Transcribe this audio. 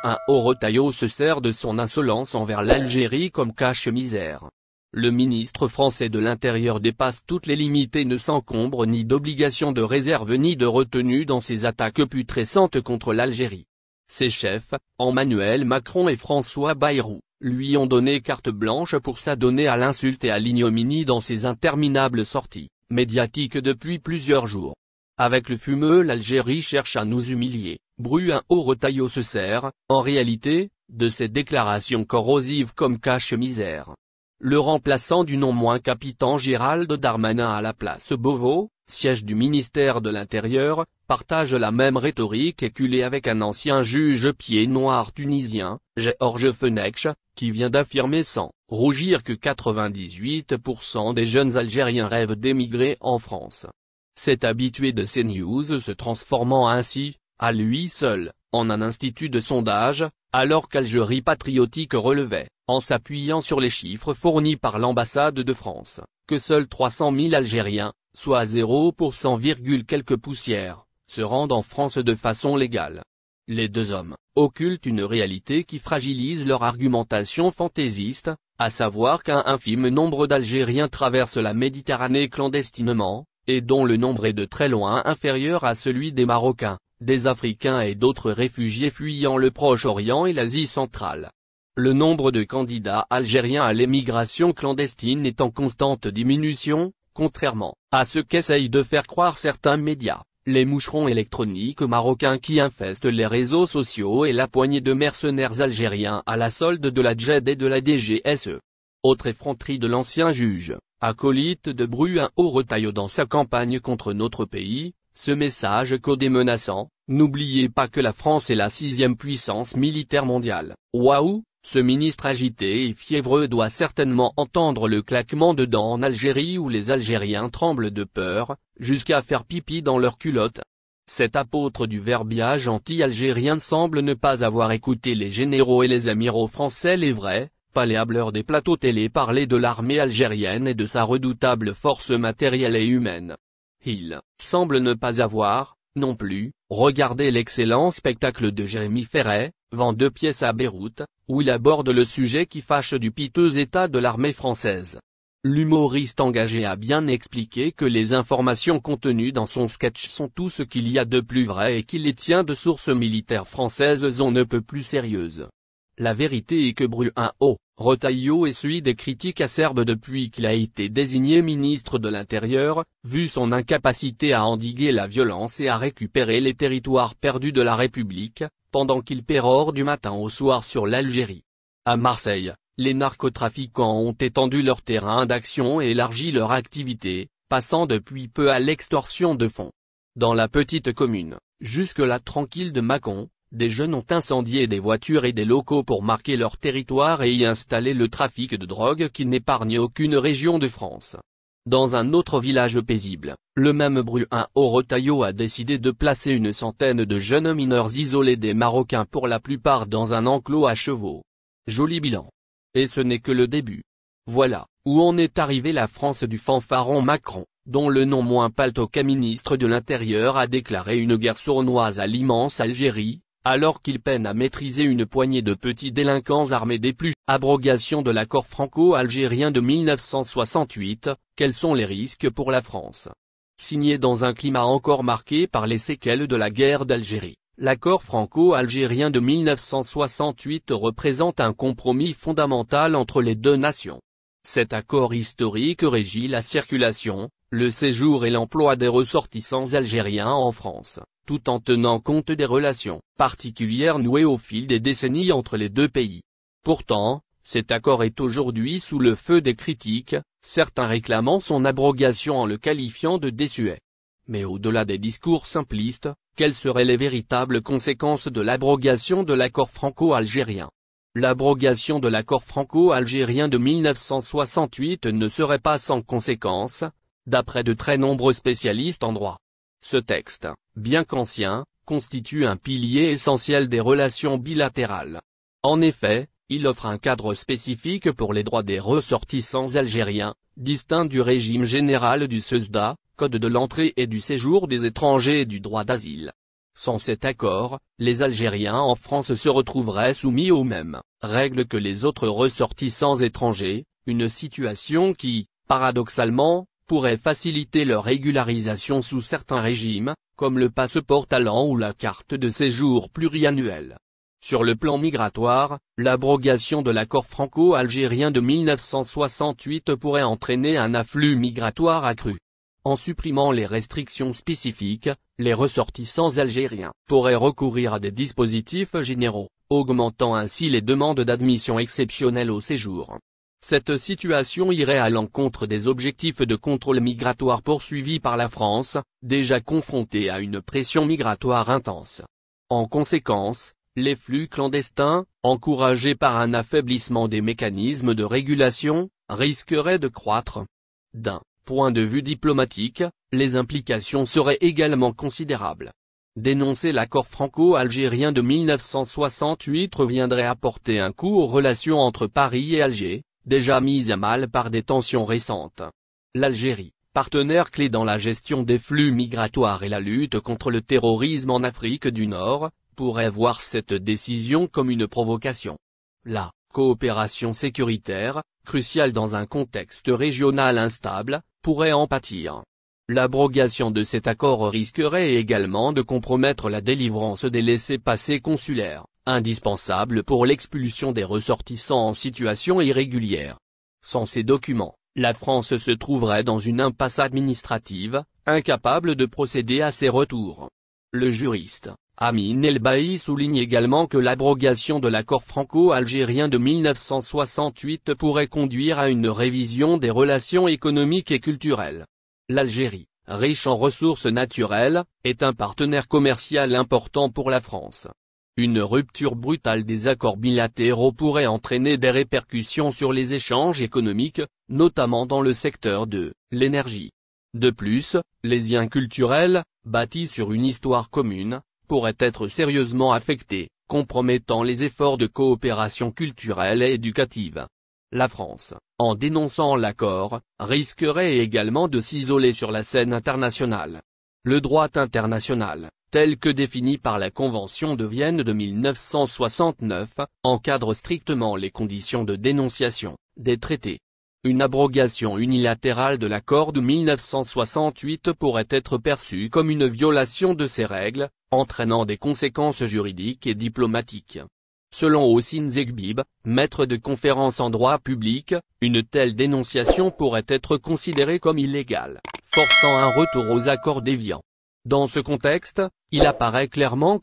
Bruno Retailleau se sert de son insolence envers l'Algérie comme cache-misère. Le ministre français de l'Intérieur dépasse toutes les limites et ne s'encombre ni d'obligations de réserve ni de retenue dans ses attaques putrescentes contre l'Algérie. Ses chefs, Emmanuel Macron et François Bayrou, lui ont donné carte blanche pour s'adonner à l'insulte et à l'ignominie dans ses interminables sorties médiatiques depuis plusieurs jours. Avec le fumeux l'Algérie cherche à nous humilier. Bruno Retailleau se sert, en réalité, de ces déclarations corrosives comme cache-misère. Le remplaçant du non moins capitan Gérald Darmanin à la place Beauvau, siège du ministère de l'Intérieur, partage la même rhétorique éculée avec un ancien juge pied noir tunisien, Georges Fenech, qui vient d'affirmer sans rougir que 98% des jeunes Algériens rêvent d'émigrer en France. Cet habitué de CNews se transformant ainsi, à lui seul, en un institut de sondage, alors qu'Algérie patriotique relevait, en s'appuyant sur les chiffres fournis par l'ambassade de France, que seuls 300 000 Algériens, soit 0% quelques poussières, se rendent en France de façon légale. Les deux hommes occultent une réalité qui fragilise leur argumentation fantaisiste, à savoir qu'un infime nombre d'Algériens traversent la Méditerranée clandestinement, et dont le nombre est de très loin inférieur à celui des Marocains, des Africains et d'autres réfugiés fuyant le Proche-Orient et l'Asie centrale. Le nombre de candidats algériens à l'émigration clandestine est en constante diminution, contrairement à ce qu'essayent de faire croire certains médias, les moucherons électroniques marocains qui infestent les réseaux sociaux et la poignée de mercenaires algériens à la solde de la JED et de la DGSE. Autre effronterie de l'ancien juge, acolyte de Bruno Retailleau dans sa campagne contre notre pays, ce message codé menaçant: n'oubliez pas que la France est la 6e puissance militaire mondiale. Waouh, ce ministre agité et fiévreux doit certainement entendre le claquement de dents en Algérie où les Algériens tremblent de peur, jusqu'à faire pipi dans leurs culottes. Cet apôtre du verbiage anti-algérien semble ne pas avoir écouté les généraux et les amiraux français les vrais, pas les hableurs des plateaux télé parler de l'armée algérienne et de sa redoutable force matérielle et humaine. Il semble ne pas avoir, non plus, regardé l'excellent spectacle de Jérémy Ferret, Vent de pièces à Beyrouth, où il aborde le sujet qui fâche du piteux état de l'armée française. L'humoriste engagé a bien expliqué que les informations contenues dans son sketch sont tout ce qu'il y a de plus vrai et qu'il les tient de sources militaires françaises on ne peut plus sérieuses. La vérité est que Bruno Retailleau essuie des critiques acerbes depuis qu'il a été désigné ministre de l'Intérieur, vu son incapacité à endiguer la violence et à récupérer les territoires perdus de la République, pendant qu'il pérore du matin au soir sur l'Algérie. À Marseille, les narcotrafiquants ont étendu leur terrain d'action et élargi leur activité, passant depuis peu à l'extorsion de fonds. Dans la petite commune, jusque-là tranquille de Mâcon, des jeunes ont incendié des voitures et des locaux pour marquer leur territoire et y installer le trafic de drogue qui n'épargne aucune région de France. Dans un autre village paisible, le même Bruno Retailleau a décidé de placer une centaine de jeunes mineurs isolés des Marocains pour la plupart dans un enclos à chevaux. Joli bilan. Et ce n'est que le début. Voilà où en est arrivée la France du fanfaron Macron, dont le non moins paltoquet ministre de l'Intérieur a déclaré une guerre sournoise à l'immense Algérie, alors qu'il peine à maîtriser une poignée de petits délinquants armés des plus. Abrogation de l'accord franco-algérien de 1968, quels sont les risques pour la France? Signé dans un climat encore marqué par les séquelles de la guerre d'Algérie, l'accord franco-algérien de 1968 représente un compromis fondamental entre les deux nations. Cet accord historique régit la circulation, le séjour et l'emploi des ressortissants algériens en France, tout en tenant compte des relations particulières nouées au fil des décennies entre les deux pays. Pourtant, cet accord est aujourd'hui sous le feu des critiques, certains réclamant son abrogation en le qualifiant de désuet. Mais au-delà des discours simplistes, quelles seraient les véritables conséquences de l'abrogation de l'accord franco-algérien? L'abrogation de l'accord franco-algérien de 1968 ne serait pas sans conséquences, d'après de très nombreux spécialistes en droit. Ce texte, bien qu'ancien, constitue un pilier essentiel des relations bilatérales. En effet, il offre un cadre spécifique pour les droits des ressortissants algériens, distinct du régime général du CESDA, Code de l'entrée et du séjour des étrangers et du droit d'asile. Sans cet accord, les Algériens en France se retrouveraient soumis aux mêmes règles que les autres ressortissants étrangers, une situation qui, paradoxalement, pourrait faciliter leur régularisation sous certains régimes, comme le passeport talent ou la carte de séjour pluriannuelle. Sur le plan migratoire, l'abrogation de l'accord franco-algérien de 1968 pourrait entraîner un afflux migratoire accru. En supprimant les restrictions spécifiques, les ressortissants algériens pourraient recourir à des dispositifs généraux, augmentant ainsi les demandes d'admission exceptionnelle au séjour. Cette situation irait à l'encontre des objectifs de contrôle migratoire poursuivis par la France, déjà confrontée à une pression migratoire intense. En conséquence, les flux clandestins, encouragés par un affaiblissement des mécanismes de régulation, risqueraient de croître. D'un point de vue diplomatique, les implications seraient également considérables. Dénoncer l'accord franco-algérien de 1968 reviendrait apporter un coup aux relations entre Paris et Alger, déjà mises à mal par des tensions récentes. L'Algérie, partenaire clé dans la gestion des flux migratoires et la lutte contre le terrorisme en Afrique du Nord, pourrait voir cette décision comme une provocation. La coopération sécuritaire, cruciale dans un contexte régional instable, pourrait en pâtir. L'abrogation de cet accord risquerait également de compromettre la délivrance des laissez-passer consulaires, indispensables pour l'expulsion des ressortissants en situation irrégulière. Sans ces documents, la France se trouverait dans une impasse administrative, incapable de procéder à ses retours. Le juriste Amin El-Bailly souligne également que l'abrogation de l'accord franco-algérien de 1968 pourrait conduire à une révision des relations économiques et culturelles. L'Algérie, riche en ressources naturelles, est un partenaire commercial important pour la France. Une rupture brutale des accords bilatéraux pourrait entraîner des répercussions sur les échanges économiques, notamment dans le secteur de l'énergie. De plus, les liens culturels, bâtis sur une histoire commune, pourraient être sérieusement affectés, compromettant les efforts de coopération culturelle et éducative. La France, en dénonçant l'accord, risquerait également de s'isoler sur la scène internationale. Le droit international, tel que défini par la Convention de Vienne de 1969, encadre strictement les conditions de dénonciation des traités. Une abrogation unilatérale de l'accord de 1968 pourrait être perçue comme une violation de ces règles, entraînant des conséquences juridiques et diplomatiques. Selon Hossein Zegbib, maître de conférences en droit public, une telle dénonciation pourrait être considérée comme illégale, forçant un retour aux accords d'Évian. Dans ce contexte, il apparaît clairement